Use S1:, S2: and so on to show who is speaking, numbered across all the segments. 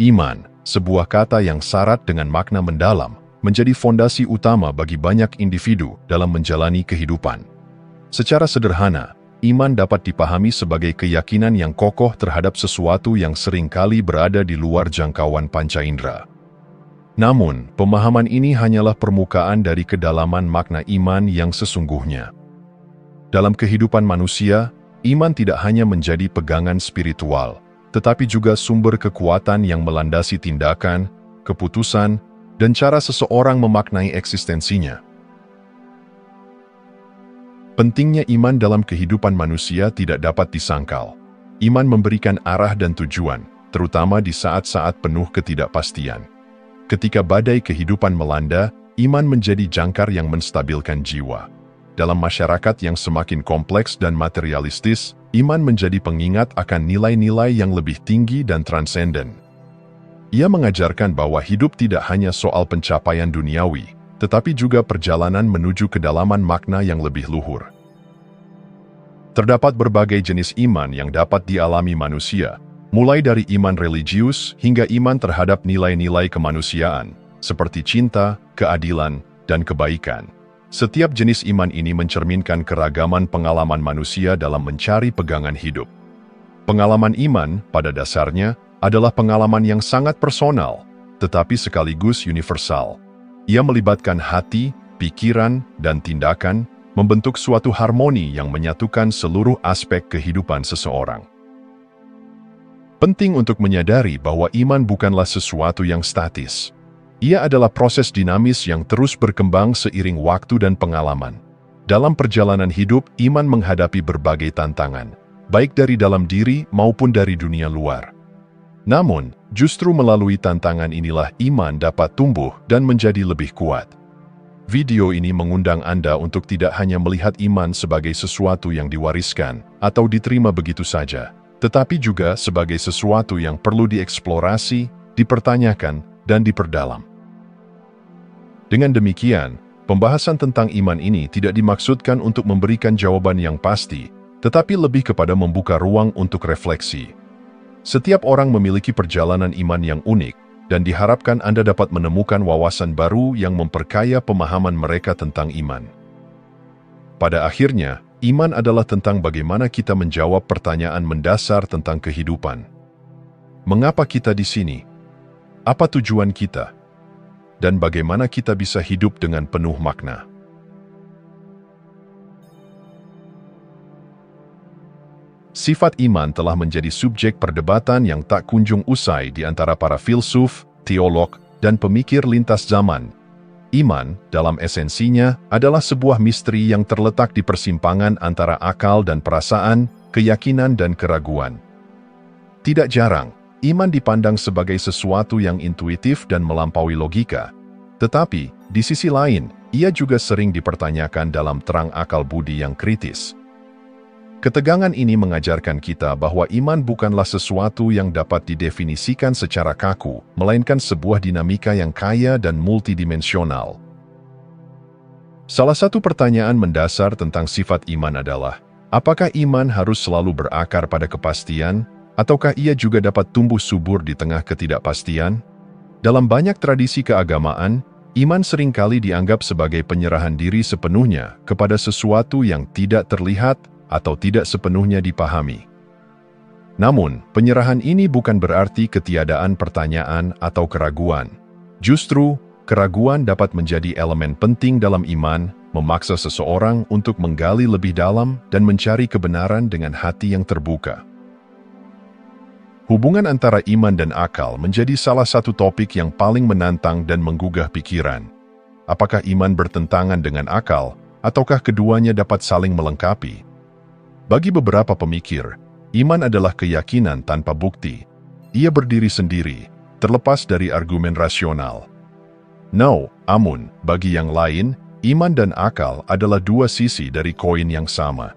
S1: Iman, sebuah kata yang syarat dengan makna mendalam, menjadi fondasi utama bagi banyak individu dalam menjalani kehidupan. Secara sederhana, iman dapat dipahami sebagai keyakinan yang kokoh terhadap sesuatu yang seringkali berada di luar jangkauan panca indera. Namun, pemahaman ini hanyalah permukaan dari kedalaman makna iman yang sesungguhnya. Dalam kehidupan manusia, iman tidak hanya menjadi pegangan spiritual, tetapi juga sumber kekuatan yang melandasi tindakan, keputusan, dan cara seseorang memaknai eksistensinya. Pentingnya iman dalam kehidupan manusia tidak dapat disangkal. Iman memberikan arah dan tujuan, terutama di saat-saat penuh ketidakpastian. Ketika badai kehidupan melanda, iman menjadi jangkar yang menstabilkan jiwa. Dalam masyarakat yang semakin kompleks dan materialistis, iman menjadi pengingat akan nilai-nilai yang lebih tinggi dan transenden. Ia mengajarkan bahwa hidup tidak hanya soal pencapaian duniawi, tetapi juga perjalanan menuju kedalaman makna yang lebih luhur. Terdapat berbagai jenis iman yang dapat dialami manusia, mulai dari iman religius hingga iman terhadap nilai-nilai kemanusiaan, seperti cinta, keadilan, dan kebaikan. Setiap jenis iman ini mencerminkan keragaman pengalaman manusia dalam mencari pegangan hidup. Pengalaman iman, pada dasarnya, adalah pengalaman yang sangat personal, tetapi sekaligus universal. Ia melibatkan hati, pikiran, dan tindakan, membentuk suatu harmoni yang menyatukan seluruh aspek kehidupan seseorang. Penting untuk menyadari bahwa iman bukanlah sesuatu yang statis. Ia adalah proses dinamis yang terus berkembang seiring waktu dan pengalaman. Dalam perjalanan hidup, iman menghadapi berbagai tantangan, baik dari dalam diri maupun dari dunia luar. Namun, justru melalui tantangan inilah iman dapat tumbuh dan menjadi lebih kuat. Video ini mengundang Anda untuk tidak hanya melihat iman sebagai sesuatu yang diwariskan atau diterima begitu saja, tetapi juga sebagai sesuatu yang perlu dieksplorasi, dipertanyakan, dan diperdalam. Dengan demikian, pembahasan tentang iman ini tidak dimaksudkan untuk memberikan jawaban yang pasti, tetapi lebih kepada membuka ruang untuk refleksi. Setiap orang memiliki perjalanan iman yang unik, dan diharapkan Anda dapat menemukan wawasan baru yang memperkaya pemahaman mereka tentang iman. Pada akhirnya, iman adalah tentang bagaimana kita menjawab pertanyaan mendasar tentang kehidupan. Mengapa kita di sini? Apa tujuan kita? Dan bagaimana kita bisa hidup dengan penuh makna? Sifat iman telah menjadi subjek perdebatan yang tak kunjung usai di antara para filsuf, teolog, dan pemikir lintas zaman. Iman, dalam esensinya, adalah sebuah misteri yang terletak di persimpangan antara akal dan perasaan, keyakinan dan keraguan. Tidak jarang, iman dipandang sebagai sesuatu yang intuitif dan melampaui logika. Tetapi, di sisi lain, ia juga sering dipertanyakan dalam terang akal budi yang kritis. Ketegangan ini mengajarkan kita bahwa iman bukanlah sesuatu yang dapat didefinisikan secara kaku, melainkan sebuah dinamika yang kaya dan multidimensional. Salah satu pertanyaan mendasar tentang sifat iman adalah, apakah iman harus selalu berakar pada kepastian, ataukah ia juga dapat tumbuh subur di tengah ketidakpastian? Dalam banyak tradisi keagamaan, iman seringkali dianggap sebagai penyerahan diri sepenuhnya kepada sesuatu yang tidak terlihat atau tidak sepenuhnya dipahami. Namun, penyerahan ini bukan berarti ketiadaan pertanyaan atau keraguan. Justru, keraguan dapat menjadi elemen penting dalam iman, memaksa seseorang untuk menggali lebih dalam dan mencari kebenaran dengan hati yang terbuka. Hubungan antara iman dan akal menjadi salah satu topik yang paling menantang dan menggugah pikiran. Apakah iman bertentangan dengan akal, ataukah keduanya dapat saling melengkapi? Bagi beberapa pemikir, iman adalah keyakinan tanpa bukti. Ia berdiri sendiri, terlepas dari argumen rasional. Namun, bagi yang lain, iman dan akal adalah dua sisi dari koin yang sama.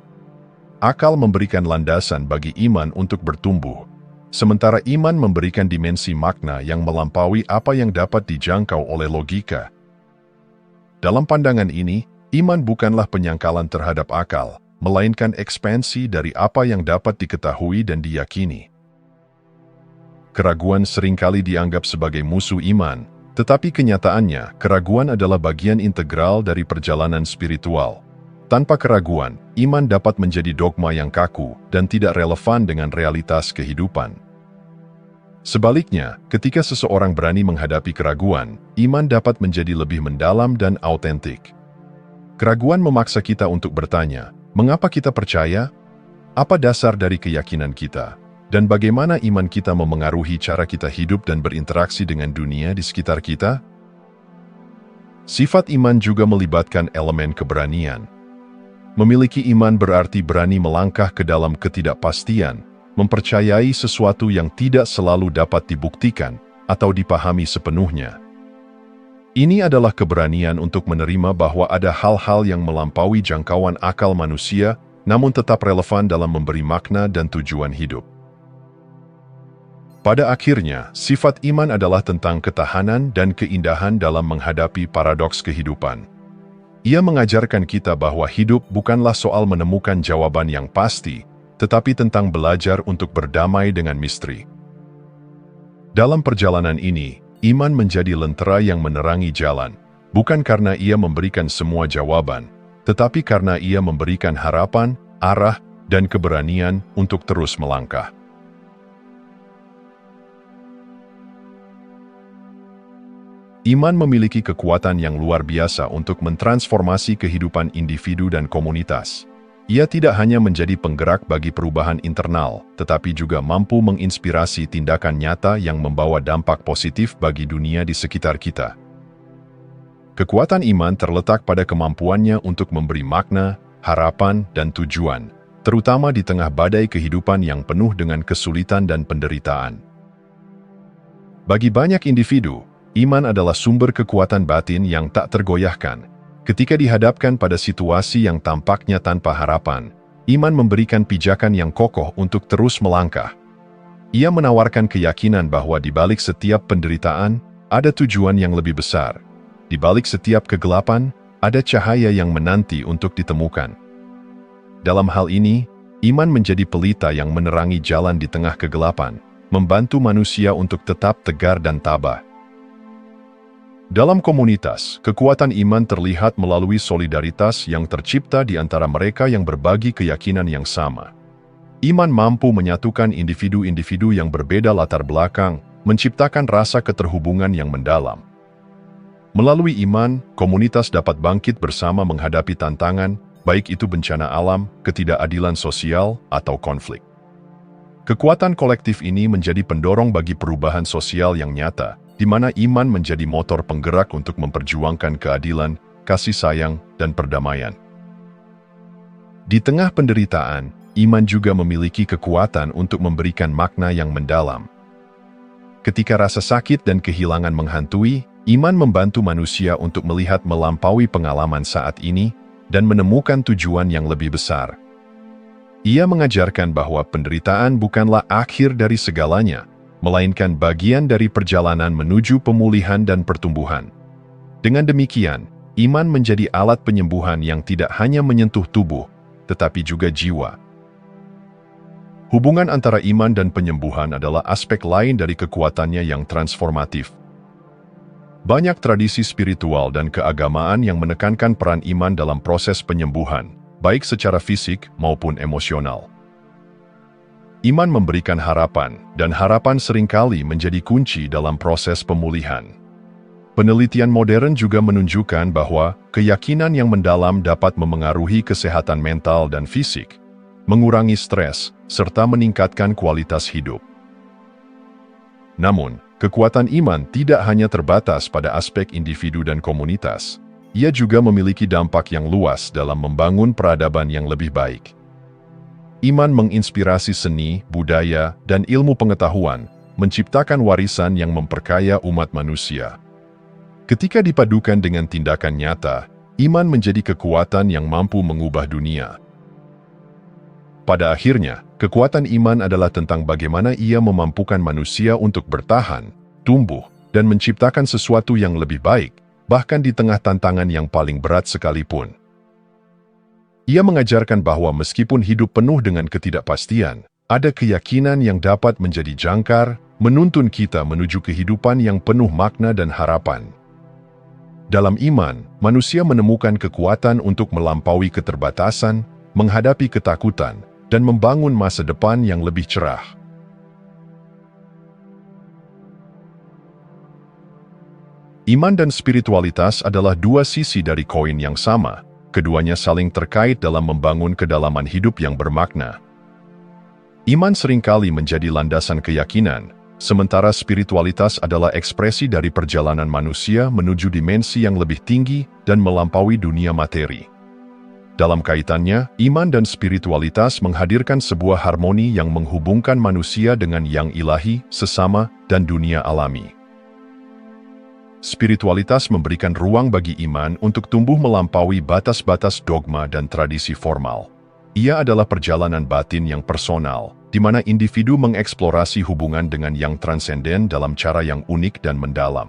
S1: Akal memberikan landasan bagi iman untuk bertumbuh, sementara iman memberikan dimensi makna yang melampaui apa yang dapat dijangkau oleh logika. Dalam pandangan ini, iman bukanlah penyangkalan terhadap akal, melainkan ekspansi dari apa yang dapat diketahui dan diyakini. keraguan seringkali dianggap sebagai musuh iman, tetapi kenyataannya, keraguan adalah bagian integral dari perjalanan spiritual. Tanpa keraguan, iman dapat menjadi dogma yang kaku dan tidak relevan dengan realitas kehidupan. Sebaliknya, ketika seseorang berani menghadapi keraguan, iman dapat menjadi lebih mendalam dan autentik. Keraguan memaksa kita untuk bertanya, mengapa kita percaya? Apa dasar dari keyakinan kita? Dan bagaimana iman kita memengaruhi cara kita hidup dan berinteraksi dengan dunia di sekitar kita? Sifat iman juga melibatkan elemen keberanian. Memiliki iman berarti berani melangkah ke dalam ketidakpastian, mempercayai sesuatu yang tidak selalu dapat dibuktikan atau dipahami sepenuhnya. Ini adalah keberanian untuk menerima bahwa ada hal-hal yang melampaui jangkauan akal manusia, namun tetap relevan dalam memberi makna dan tujuan hidup. Pada akhirnya, sifat iman adalah tentang ketahanan dan keindahan dalam menghadapi paradoks kehidupan. Ia mengajarkan kita bahwa hidup bukanlah soal menemukan jawaban yang pasti, tetapi tentang belajar untuk berdamai dengan misteri. Dalam perjalanan ini, iman menjadi lentera yang menerangi jalan, bukan karena ia memberikan semua jawaban, tetapi karena ia memberikan harapan, arah, dan keberanian untuk terus melangkah. Iman memiliki kekuatan yang luar biasa untuk mentransformasi kehidupan individu dan komunitas. Ia tidak hanya menjadi penggerak bagi perubahan internal, tetapi juga mampu menginspirasi tindakan nyata yang membawa dampak positif bagi dunia di sekitar kita. Kekuatan iman terletak pada kemampuannya untuk memberi makna, harapan, dan tujuan, terutama di tengah badai kehidupan yang penuh dengan kesulitan dan penderitaan. Bagi banyak individu, iman adalah sumber kekuatan batin yang tak tergoyahkan. Ketika dihadapkan pada situasi yang tampaknya tanpa harapan, iman memberikan pijakan yang kokoh untuk terus melangkah. Ia menawarkan keyakinan bahwa di balik setiap penderitaan, ada tujuan yang lebih besar. Di balik setiap kegelapan, ada cahaya yang menanti untuk ditemukan. Dalam hal ini, iman menjadi pelita yang menerangi jalan di tengah kegelapan, membantu manusia untuk tetap tegar dan tabah. Dalam komunitas, kekuatan iman terlihat melalui solidaritas yang tercipta di antara mereka yang berbagi keyakinan yang sama. Iman mampu menyatukan individu-individu yang berbeda latar belakang, menciptakan rasa keterhubungan yang mendalam. Melalui iman, komunitas dapat bangkit bersama menghadapi tantangan, baik itu bencana alam, ketidakadilan sosial, atau konflik. Kekuatan kolektif ini menjadi pendorong bagi perubahan sosial yang nyata, di mana iman menjadi motor penggerak untuk memperjuangkan keadilan, kasih sayang, dan perdamaian. Di tengah penderitaan, iman juga memiliki kekuatan untuk memberikan makna yang mendalam. Ketika rasa sakit dan kehilangan menghantui, iman membantu manusia untuk melihat melampaui pengalaman saat ini dan menemukan tujuan yang lebih besar. Ia mengajarkan bahwa penderitaan bukanlah akhir dari segalanya, melainkan bagian dari perjalanan menuju pemulihan dan pertumbuhan. Dengan demikian, iman menjadi alat penyembuhan yang tidak hanya menyentuh tubuh, tetapi juga jiwa. Hubungan antara iman dan penyembuhan adalah aspek lain dari kekuatannya yang transformatif. Banyak tradisi spiritual dan keagamaan yang menekankan peran iman dalam proses penyembuhan, baik secara fisik maupun emosional. Iman memberikan harapan, dan harapan seringkali menjadi kunci dalam proses pemulihan. Penelitian modern juga menunjukkan bahwa keyakinan yang mendalam dapat memengaruhi kesehatan mental dan fisik, mengurangi stres, serta meningkatkan kualitas hidup. Namun, kekuatan iman tidak hanya terbatas pada aspek individu dan komunitas. Ia juga memiliki dampak yang luas dalam membangun peradaban yang lebih baik. Iman menginspirasi seni, budaya, dan ilmu pengetahuan, menciptakan warisan yang memperkaya umat manusia. Ketika dipadukan dengan tindakan nyata, iman menjadi kekuatan yang mampu mengubah dunia. Pada akhirnya, kekuatan iman adalah tentang bagaimana ia memampukan manusia untuk bertahan, tumbuh, dan menciptakan sesuatu yang lebih baik, bahkan di tengah tantangan yang paling berat sekalipun. Ia mengajarkan bahwa meskipun hidup penuh dengan ketidakpastian, ada keyakinan yang dapat menjadi jangkar, menuntun kita menuju kehidupan yang penuh makna dan harapan. Dalam iman, manusia menemukan kekuatan untuk melampaui keterbatasan, menghadapi ketakutan, dan membangun masa depan yang lebih cerah. Iman dan spiritualitas adalah dua sisi dari koin yang sama. Keduanya saling terkait dalam membangun kedalaman hidup yang bermakna. Iman seringkali menjadi landasan keyakinan, sementara spiritualitas adalah ekspresi dari perjalanan manusia menuju dimensi yang lebih tinggi dan melampaui dunia materi. Dalam kaitannya, iman dan spiritualitas menghadirkan sebuah harmoni yang menghubungkan manusia dengan yang ilahi, sesama, dan dunia alami. Spiritualitas memberikan ruang bagi iman untuk tumbuh melampaui batas-batas dogma dan tradisi formal. Ia adalah perjalanan batin yang personal, di mana individu mengeksplorasi hubungan dengan yang transenden dalam cara yang unik dan mendalam.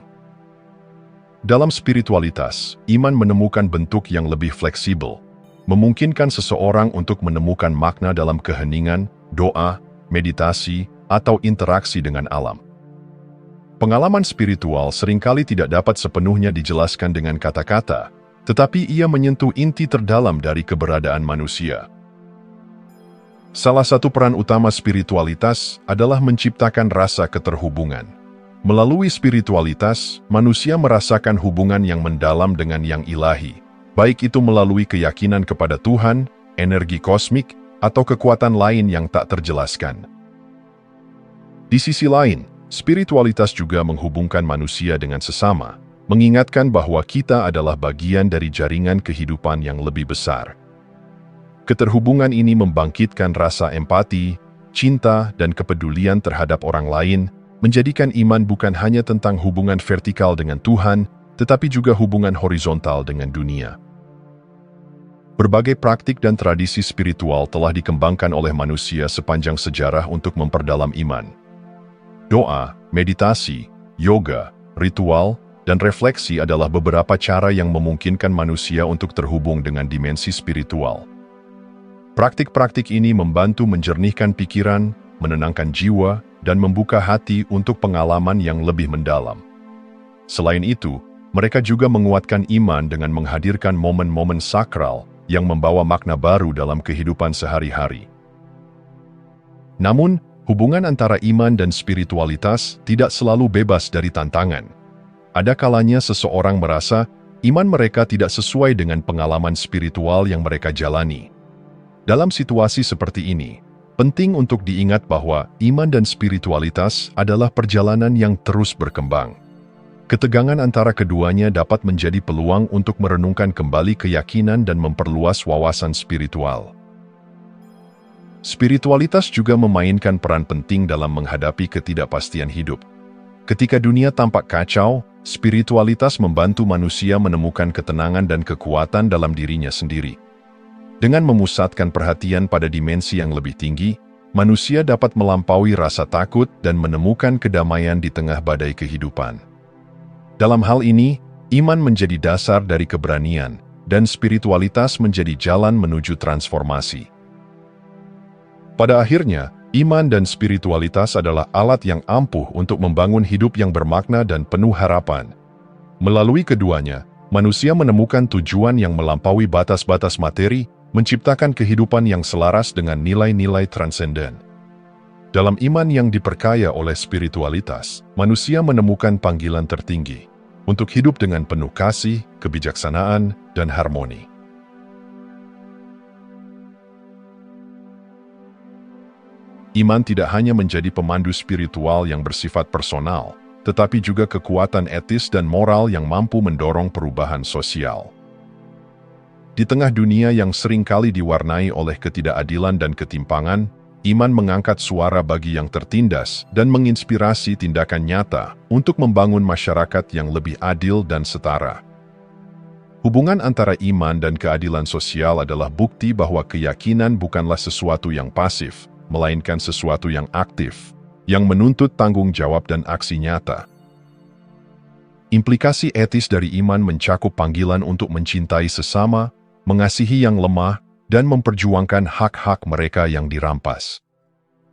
S1: Dalam spiritualitas, iman menemukan bentuk yang lebih fleksibel, memungkinkan seseorang untuk menemukan makna dalam keheningan, doa, meditasi, atau interaksi dengan alam. Pengalaman spiritual seringkali tidak dapat sepenuhnya dijelaskan dengan kata-kata, tetapi ia menyentuh inti terdalam dari keberadaan manusia. Salah satu peran utama spiritualitas adalah menciptakan rasa keterhubungan. Melalui spiritualitas, manusia merasakan hubungan yang mendalam dengan yang ilahi, baik itu melalui keyakinan kepada Tuhan, energi kosmik, atau kekuatan lain yang tak terjelaskan. Di sisi lain, spiritualitas juga menghubungkan manusia dengan sesama, mengingatkan bahwa kita adalah bagian dari jaringan kehidupan yang lebih besar. Keterhubungan ini membangkitkan rasa empati, cinta, dan kepedulian terhadap orang lain, menjadikan iman bukan hanya tentang hubungan vertikal dengan Tuhan, tetapi juga hubungan horizontal dengan dunia. Berbagai praktik dan tradisi spiritual telah dikembangkan oleh manusia sepanjang sejarah untuk memperdalam iman. Doa, meditasi, yoga, ritual, dan refleksi adalah beberapa cara yang memungkinkan manusia untuk terhubung dengan dimensi spiritual. Praktik-praktik ini membantu menjernihkan pikiran, menenangkan jiwa, dan membuka hati untuk pengalaman yang lebih mendalam. Selain itu, mereka juga menguatkan iman dengan menghadirkan momen-momen sakral yang membawa makna baru dalam kehidupan sehari-hari. Namun, hubungan antara iman dan spiritualitas tidak selalu bebas dari tantangan. Ada kalanya seseorang merasa iman mereka tidak sesuai dengan pengalaman spiritual yang mereka jalani. Dalam situasi seperti ini, penting untuk diingat bahwa iman dan spiritualitas adalah perjalanan yang terus berkembang. Ketegangan antara keduanya dapat menjadi peluang untuk merenungkan kembali keyakinan dan memperluas wawasan spiritual. Spiritualitas juga memainkan peran penting dalam menghadapi ketidakpastian hidup. Ketika dunia tampak kacau, spiritualitas membantu manusia menemukan ketenangan dan kekuatan dalam dirinya sendiri. Dengan memusatkan perhatian pada dimensi yang lebih tinggi, manusia dapat melampaui rasa takut dan menemukan kedamaian di tengah badai kehidupan. Dalam hal ini, iman menjadi dasar dari keberanian, dan spiritualitas menjadi jalan menuju transformasi. Pada akhirnya, iman dan spiritualitas adalah alat yang ampuh untuk membangun hidup yang bermakna dan penuh harapan. Melalui keduanya, manusia menemukan tujuan yang melampaui batas-batas materi, menciptakan kehidupan yang selaras dengan nilai-nilai transenden. Dalam iman yang diperkaya oleh spiritualitas, manusia menemukan panggilan tertinggi untuk hidup dengan penuh kasih, kebijaksanaan, dan harmoni. Iman tidak hanya menjadi pemandu spiritual yang bersifat personal, tetapi juga kekuatan etis dan moral yang mampu mendorong perubahan sosial. Di tengah dunia yang seringkali diwarnai oleh ketidakadilan dan ketimpangan, iman mengangkat suara bagi yang tertindas dan menginspirasi tindakan nyata untuk membangun masyarakat yang lebih adil dan setara. Hubungan antara iman dan keadilan sosial adalah bukti bahwa keyakinan bukanlah sesuatu yang pasif, melainkan sesuatu yang aktif, yang menuntut tanggung jawab dan aksi nyata. Implikasi etis dari iman mencakup panggilan untuk mencintai sesama, mengasihi yang lemah, dan memperjuangkan hak-hak mereka yang dirampas.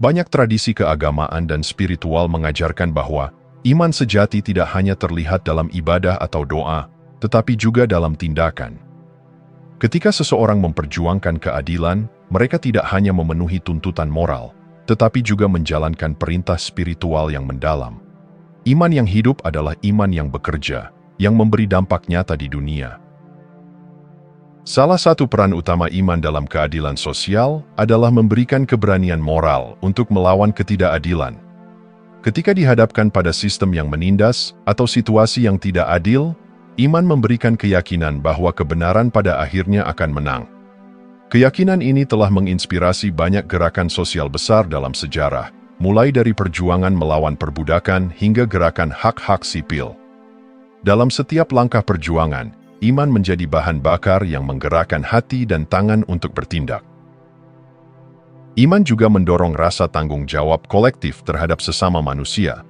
S1: Banyak tradisi keagamaan dan spiritual mengajarkan bahwa iman sejati tidak hanya terlihat dalam ibadah atau doa, tetapi juga dalam tindakan. Ketika seseorang memperjuangkan keadilan, mereka tidak hanya memenuhi tuntutan moral, tetapi juga menjalankan perintah spiritual yang mendalam. Iman yang hidup adalah iman yang bekerja, yang memberi dampak nyata di dunia. Salah satu peran utama iman dalam keadilan sosial adalah memberikan keberanian moral untuk melawan ketidakadilan. Ketika dihadapkan pada sistem yang menindas atau situasi yang tidak adil, iman memberikan keyakinan bahwa kebenaran pada akhirnya akan menang. Keyakinan ini telah menginspirasi banyak gerakan sosial besar dalam sejarah, mulai dari perjuangan melawan perbudakan hingga gerakan hak-hak sipil. Dalam setiap langkah perjuangan, iman menjadi bahan bakar yang menggerakkan hati dan tangan untuk bertindak. Iman juga mendorong rasa tanggung jawab kolektif terhadap sesama manusia.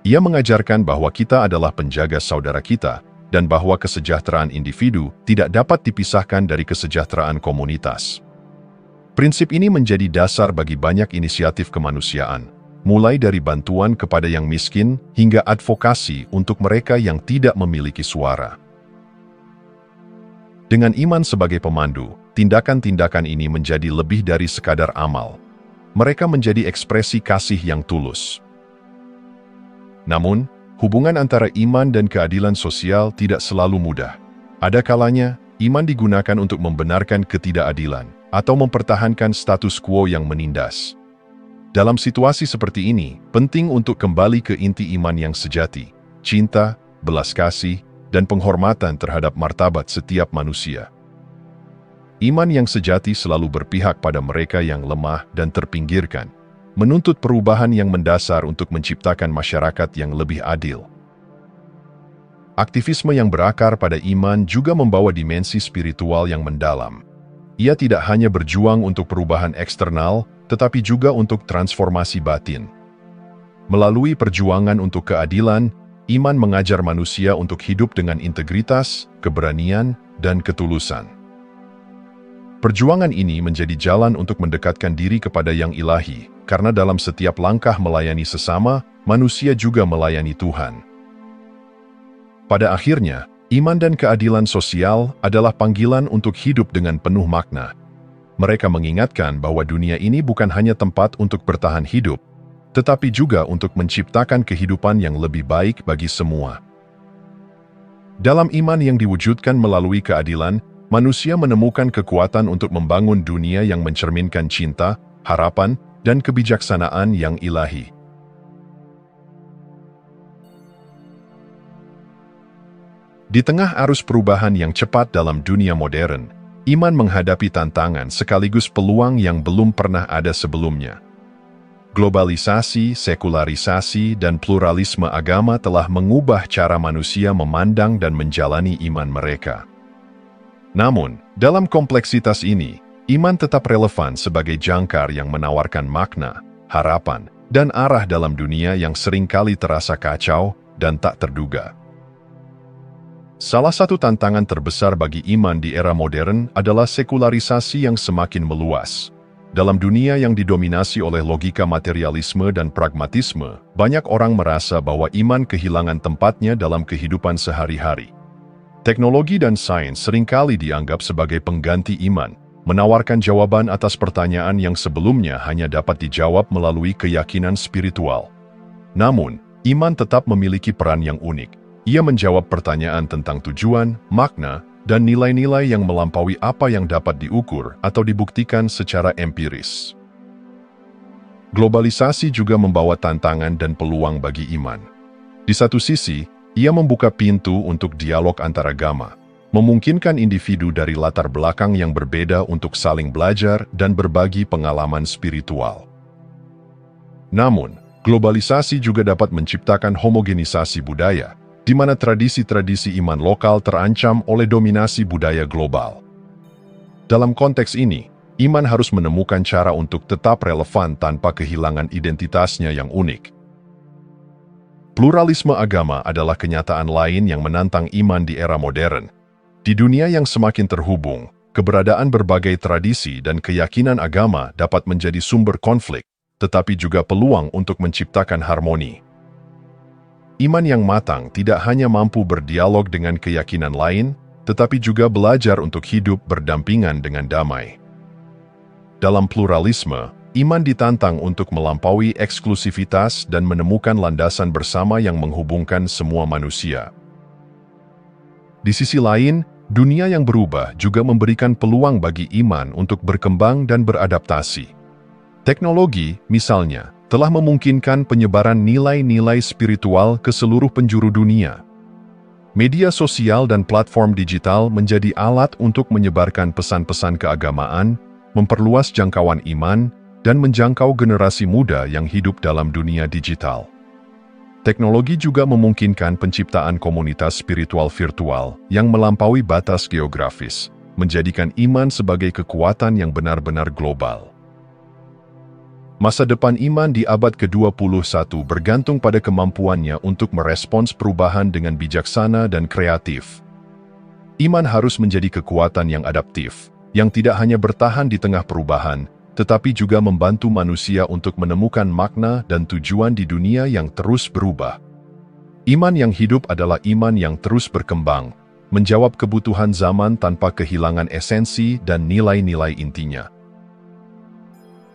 S1: Ia mengajarkan bahwa kita adalah penjaga saudara kita, dan bahwa kesejahteraan individu tidak dapat dipisahkan dari kesejahteraan komunitas. Prinsip ini menjadi dasar bagi banyak inisiatif kemanusiaan, mulai dari bantuan kepada yang miskin hingga advokasi untuk mereka yang tidak memiliki suara. Dengan iman sebagai pemandu, tindakan-tindakan ini menjadi lebih dari sekadar amal. Mereka menjadi ekspresi kasih yang tulus. Namun, hubungan antara iman dan keadilan sosial tidak selalu mudah. Ada kalanya, iman digunakan untuk membenarkan ketidakadilan atau mempertahankan status quo yang menindas. Dalam situasi seperti ini, penting untuk kembali ke inti iman yang sejati, cinta, belas kasih, dan penghormatan terhadap martabat setiap manusia. Iman yang sejati selalu berpihak pada mereka yang lemah dan terpinggirkan, menuntut perubahan yang mendasar untuk menciptakan masyarakat yang lebih adil. Aktivisme yang berakar pada iman juga membawa dimensi spiritual yang mendalam. Ia tidak hanya berjuang untuk perubahan eksternal, tetapi juga untuk transformasi batin. Melalui perjuangan untuk keadilan, iman mengajar manusia untuk hidup dengan integritas, keberanian, dan ketulusan. Perjuangan ini menjadi jalan untuk mendekatkan diri kepada yang ilahi, karena dalam setiap langkah melayani sesama, manusia juga melayani Tuhan. Pada akhirnya, iman dan keadilan sosial adalah panggilan untuk hidup dengan penuh makna. Mereka mengingatkan bahwa dunia ini bukan hanya tempat untuk bertahan hidup, tetapi juga untuk menciptakan kehidupan yang lebih baik bagi semua. Dalam iman yang diwujudkan melalui keadilan, manusia menemukan kekuatan untuk membangun dunia yang mencerminkan cinta, harapan, dan kebijaksanaan yang ilahi. Di tengah arus perubahan yang cepat dalam dunia modern, iman menghadapi tantangan sekaligus peluang yang belum pernah ada sebelumnya. Globalisasi, sekularisasi, dan pluralisme agama telah mengubah cara manusia memandang dan menjalani iman mereka. Namun, dalam kompleksitas ini, iman tetap relevan sebagai jangkar yang menawarkan makna, harapan, dan arah dalam dunia yang seringkali terasa kacau dan tak terduga. Salah satu tantangan terbesar bagi iman di era modern adalah sekularisasi yang semakin meluas. Dalam dunia yang didominasi oleh logika materialisme dan pragmatisme, banyak orang merasa bahwa iman kehilangan tempatnya dalam kehidupan sehari-hari. Teknologi dan sains seringkali dianggap sebagai pengganti iman, menawarkan jawaban atas pertanyaan yang sebelumnya hanya dapat dijawab melalui keyakinan spiritual. Namun, iman tetap memiliki peran yang unik. Ia menjawab pertanyaan tentang tujuan, makna, dan nilai-nilai yang melampaui apa yang dapat diukur atau dibuktikan secara empiris. Globalisasi juga membawa tantangan dan peluang bagi iman. Di satu sisi, ia membuka pintu untuk dialog antaragama, memungkinkan individu dari latar belakang yang berbeda untuk saling belajar dan berbagi pengalaman spiritual. Namun, globalisasi juga dapat menciptakan homogenisasi budaya, di mana tradisi-tradisi iman lokal terancam oleh dominasi budaya global. Dalam konteks ini, iman harus menemukan cara untuk tetap relevan tanpa kehilangan identitasnya yang unik. Pluralisme agama adalah kenyataan lain yang menantang iman di era modern. Di dunia yang semakin terhubung, keberadaan berbagai tradisi dan keyakinan agama dapat menjadi sumber konflik, tetapi juga peluang untuk menciptakan harmoni. Iman yang matang tidak hanya mampu berdialog dengan keyakinan lain, tetapi juga belajar untuk hidup berdampingan dengan damai. Dalam pluralisme, iman ditantang untuk melampaui eksklusivitas dan menemukan landasan bersama yang menghubungkan semua manusia. Di sisi lain, dunia yang berubah juga memberikan peluang bagi iman untuk berkembang dan beradaptasi. Teknologi, misalnya, telah memungkinkan penyebaran nilai-nilai spiritual ke seluruh penjuru dunia. Media sosial dan platform digital menjadi alat untuk menyebarkan pesan-pesan keagamaan, memperluas jangkauan iman, dan menjangkau generasi muda yang hidup dalam dunia digital. Teknologi juga memungkinkan penciptaan komunitas spiritual virtual yang melampaui batas geografis, menjadikan iman sebagai kekuatan yang benar-benar global. Masa depan iman di abad ke-21 bergantung pada kemampuannya untuk merespons perubahan dengan bijaksana dan kreatif. Iman harus menjadi kekuatan yang adaptif, yang tidak hanya bertahan di tengah perubahan, tetapi juga membantu manusia untuk menemukan makna dan tujuan di dunia yang terus berubah. Iman yang hidup adalah iman yang terus berkembang, menjawab kebutuhan zaman tanpa kehilangan esensi dan nilai-nilai intinya.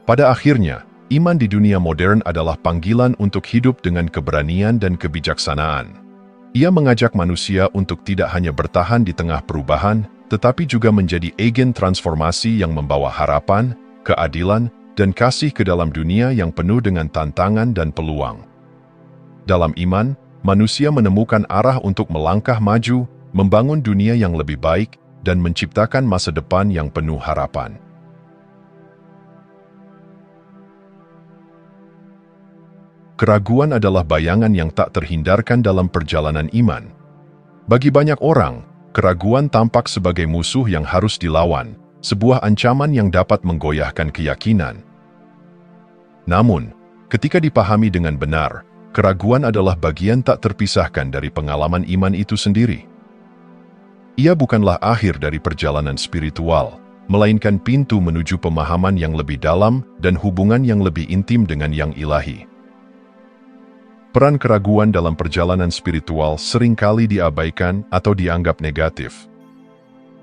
S1: Pada akhirnya, iman di dunia modern adalah panggilan untuk hidup dengan keberanian dan kebijaksanaan. Ia mengajak manusia untuk tidak hanya bertahan di tengah perubahan, tetapi juga menjadi agen transformasi yang membawa harapan, keadilan, dan kasih ke dalam dunia yang penuh dengan tantangan dan peluang. Dalam iman, manusia menemukan arah untuk melangkah maju, membangun dunia yang lebih baik, dan menciptakan masa depan yang penuh harapan. Keraguan adalah bayangan yang tak terhindarkan dalam perjalanan iman. Bagi banyak orang, keraguan tampak sebagai musuh yang harus dilawan, sebuah ancaman yang dapat menggoyahkan keyakinan. Namun, ketika dipahami dengan benar, keraguan adalah bagian tak terpisahkan dari pengalaman iman itu sendiri. Ia bukanlah akhir dari perjalanan spiritual, melainkan pintu menuju pemahaman yang lebih dalam dan hubungan yang lebih intim dengan yang ilahi. Peran keraguan dalam perjalanan spiritual seringkali diabaikan atau dianggap negatif.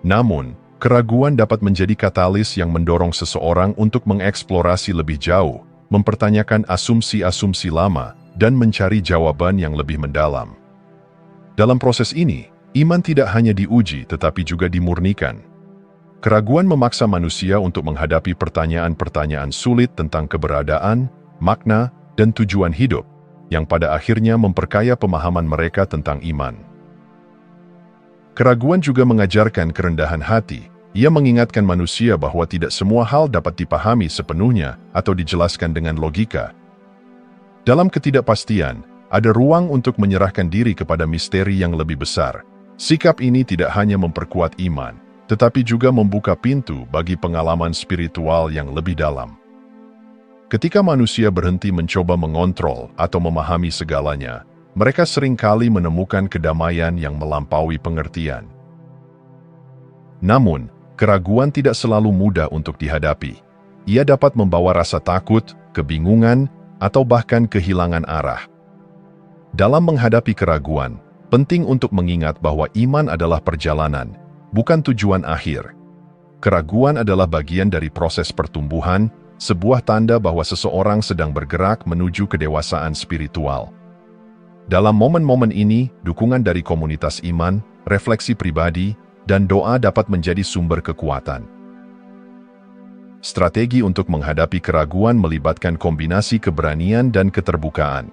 S1: Namun, keraguan dapat menjadi katalis yang mendorong seseorang untuk mengeksplorasi lebih jauh, mempertanyakan asumsi-asumsi lama, dan mencari jawaban yang lebih mendalam. Dalam proses ini, iman tidak hanya diuji tetapi juga dimurnikan. Keraguan memaksa manusia untuk menghadapi pertanyaan-pertanyaan sulit tentang keberadaan, makna, dan tujuan hidup, yang pada akhirnya memperkaya pemahaman mereka tentang iman. Keraguan juga mengajarkan kerendahan hati. Ia mengingatkan manusia bahwa tidak semua hal dapat dipahami sepenuhnya atau dijelaskan dengan logika. Dalam ketidakpastian, ada ruang untuk menyerahkan diri kepada misteri yang lebih besar. Sikap ini tidak hanya memperkuat iman, tetapi juga membuka pintu bagi pengalaman spiritual yang lebih dalam. Ketika manusia berhenti mencoba mengontrol atau memahami segalanya, mereka seringkali menemukan kedamaian yang melampaui pengertian. Namun, keraguan tidak selalu mudah untuk dihadapi. Ia dapat membawa rasa takut, kebingungan, atau bahkan kehilangan arah. Dalam menghadapi keraguan, penting untuk mengingat bahwa iman adalah perjalanan, bukan tujuan akhir. Keraguan adalah bagian dari proses pertumbuhan, sebuah tanda bahwa seseorang sedang bergerak menuju kedewasaan spiritual. Dalam momen-momen ini, dukungan dari komunitas iman, refleksi pribadi, dan doa dapat menjadi sumber kekuatan. Strategi untuk menghadapi keraguan melibatkan kombinasi keberanian dan keterbukaan.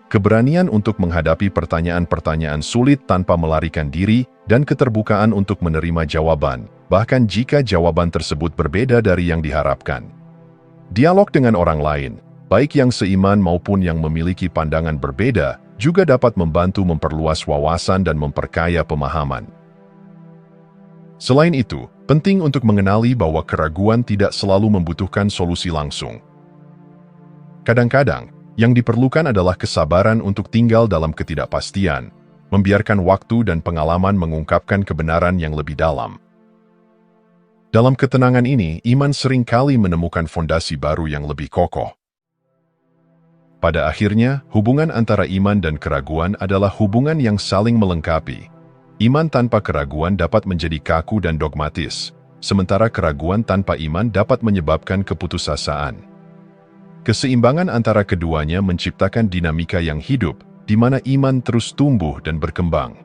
S1: Keberanian untuk menghadapi pertanyaan-pertanyaan sulit tanpa melarikan diri, dan keterbukaan untuk menerima jawaban, bahkan jika jawaban tersebut berbeda dari yang diharapkan. Dialog dengan orang lain, baik yang seiman maupun yang memiliki pandangan berbeda, juga dapat membantu memperluas wawasan dan memperkaya pemahaman. Selain itu, penting untuk mengenali bahwa keraguan tidak selalu membutuhkan solusi langsung. Kadang-kadang, yang diperlukan adalah kesabaran untuk tinggal dalam ketidakpastian, membiarkan waktu dan pengalaman mengungkapkan kebenaran yang lebih dalam. Dalam ketenangan ini, iman seringkali menemukan fondasi baru yang lebih kokoh. Pada akhirnya, hubungan antara iman dan keraguan adalah hubungan yang saling melengkapi. Iman tanpa keraguan dapat menjadi kaku dan dogmatis, sementara keraguan tanpa iman dapat menyebabkan keputusasaan. Keseimbangan antara keduanya menciptakan dinamika yang hidup, di mana iman terus tumbuh dan berkembang.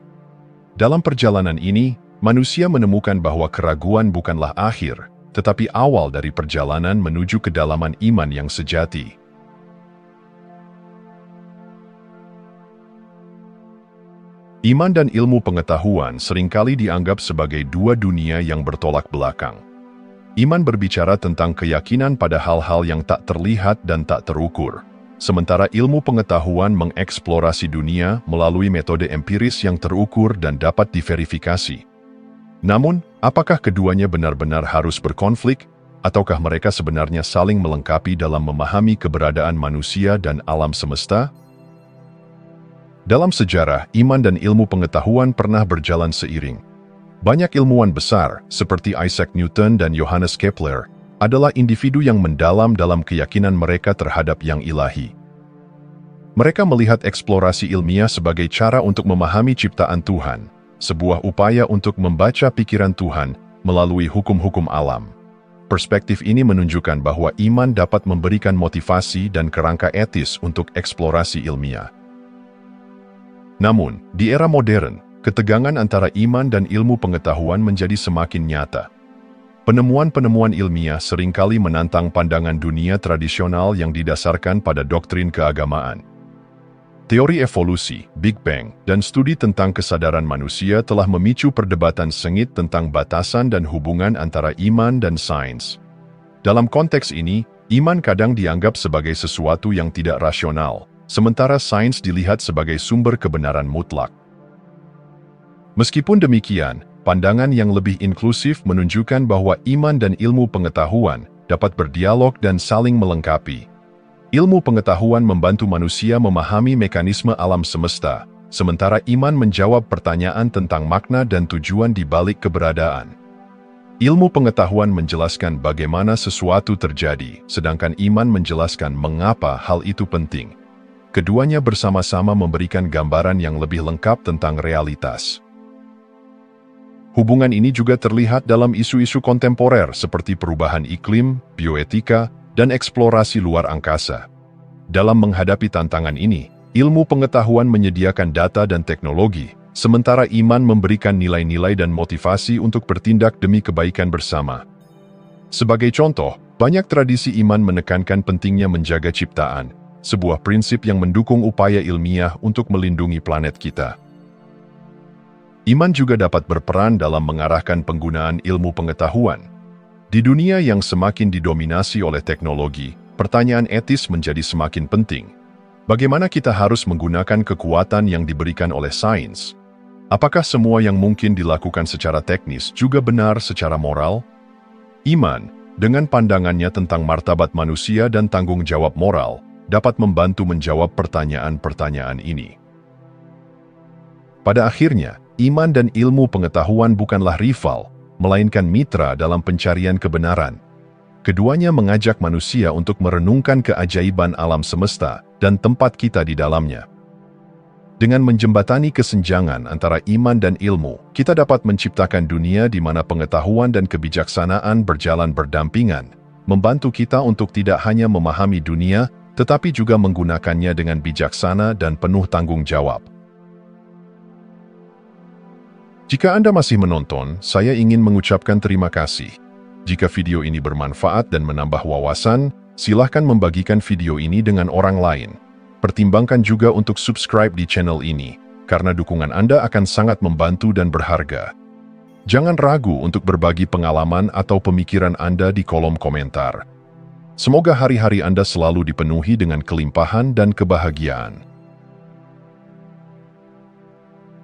S1: Dalam perjalanan ini, manusia menemukan bahwa keraguan bukanlah akhir, tetapi awal dari perjalanan menuju kedalaman iman yang sejati. Iman dan ilmu pengetahuan seringkali dianggap sebagai dua dunia yang bertolak belakang. Iman berbicara tentang keyakinan pada hal-hal yang tak terlihat dan tak terukur, sementara ilmu pengetahuan mengeksplorasi dunia melalui metode empiris yang terukur dan dapat diverifikasi. Namun, apakah keduanya benar-benar harus berkonflik, ataukah mereka sebenarnya saling melengkapi dalam memahami keberadaan manusia dan alam semesta? Dalam sejarah, iman dan ilmu pengetahuan pernah berjalan seiring. Banyak ilmuwan besar, seperti Isaac Newton dan Johannes Kepler, adalah individu yang mendalam dalam keyakinan mereka terhadap yang ilahi. Mereka melihat eksplorasi ilmiah sebagai cara untuk memahami ciptaan Tuhan, sebuah upaya untuk membaca pikiran Tuhan melalui hukum-hukum alam. Perspektif ini menunjukkan bahwa iman dapat memberikan motivasi dan kerangka etis untuk eksplorasi ilmiah. Namun, di era modern, ketegangan antara iman dan ilmu pengetahuan menjadi semakin nyata. Penemuan-penemuan ilmiah seringkali menantang pandangan dunia tradisional yang didasarkan pada doktrin keagamaan. Teori evolusi, Big Bang, dan studi tentang kesadaran manusia telah memicu perdebatan sengit tentang batasan dan hubungan antara iman dan sains. Dalam konteks ini, iman kadang dianggap sebagai sesuatu yang tidak rasional, sementara sains dilihat sebagai sumber kebenaran mutlak. Meskipun demikian, pandangan yang lebih inklusif menunjukkan bahwa iman dan ilmu pengetahuan dapat berdialog dan saling melengkapi. Ilmu pengetahuan membantu manusia memahami mekanisme alam semesta, sementara iman menjawab pertanyaan tentang makna dan tujuan di balik keberadaan. Ilmu pengetahuan menjelaskan bagaimana sesuatu terjadi, sedangkan iman menjelaskan mengapa hal itu penting. Keduanya bersama-sama memberikan gambaran yang lebih lengkap tentang realitas. Hubungan ini juga terlihat dalam isu-isu kontemporer seperti perubahan iklim, bioetika, dan eksplorasi luar angkasa. Dalam menghadapi tantangan ini, ilmu pengetahuan menyediakan data dan teknologi, sementara iman memberikan nilai-nilai dan motivasi untuk bertindak demi kebaikan bersama. Sebagai contoh, banyak tradisi iman menekankan pentingnya menjaga ciptaan, sebuah prinsip yang mendukung upaya ilmiah untuk melindungi planet kita. Iman juga dapat berperan dalam mengarahkan penggunaan ilmu pengetahuan. Di dunia yang semakin didominasi oleh teknologi, pertanyaan etis menjadi semakin penting. Bagaimana kita harus menggunakan kekuatan yang diberikan oleh sains? Apakah semua yang mungkin dilakukan secara teknis juga benar secara moral? Iman, dengan pandangannya tentang martabat manusia dan tanggung jawab moral, dapat membantu menjawab pertanyaan-pertanyaan ini. Pada akhirnya, iman dan ilmu pengetahuan bukanlah rival, melainkan mitra dalam pencarian kebenaran. Keduanya mengajak manusia untuk merenungkan keajaiban alam semesta dan tempat kita di dalamnya. Dengan menjembatani kesenjangan antara iman dan ilmu, kita dapat menciptakan dunia di mana pengetahuan dan kebijaksanaan berjalan berdampingan, membantu kita untuk tidak hanya memahami dunia, tetapi juga menggunakannya dengan bijaksana dan penuh tanggung jawab. Jika Anda masih menonton, saya ingin mengucapkan terima kasih. Jika video ini bermanfaat dan menambah wawasan, silahkan membagikan video ini dengan orang lain. Pertimbangkan juga untuk subscribe di channel ini, karena dukungan Anda akan sangat membantu dan berharga. Jangan ragu untuk berbagi pengalaman atau pemikiran Anda di kolom komentar. Semoga hari-hari Anda selalu dipenuhi dengan kelimpahan dan kebahagiaan.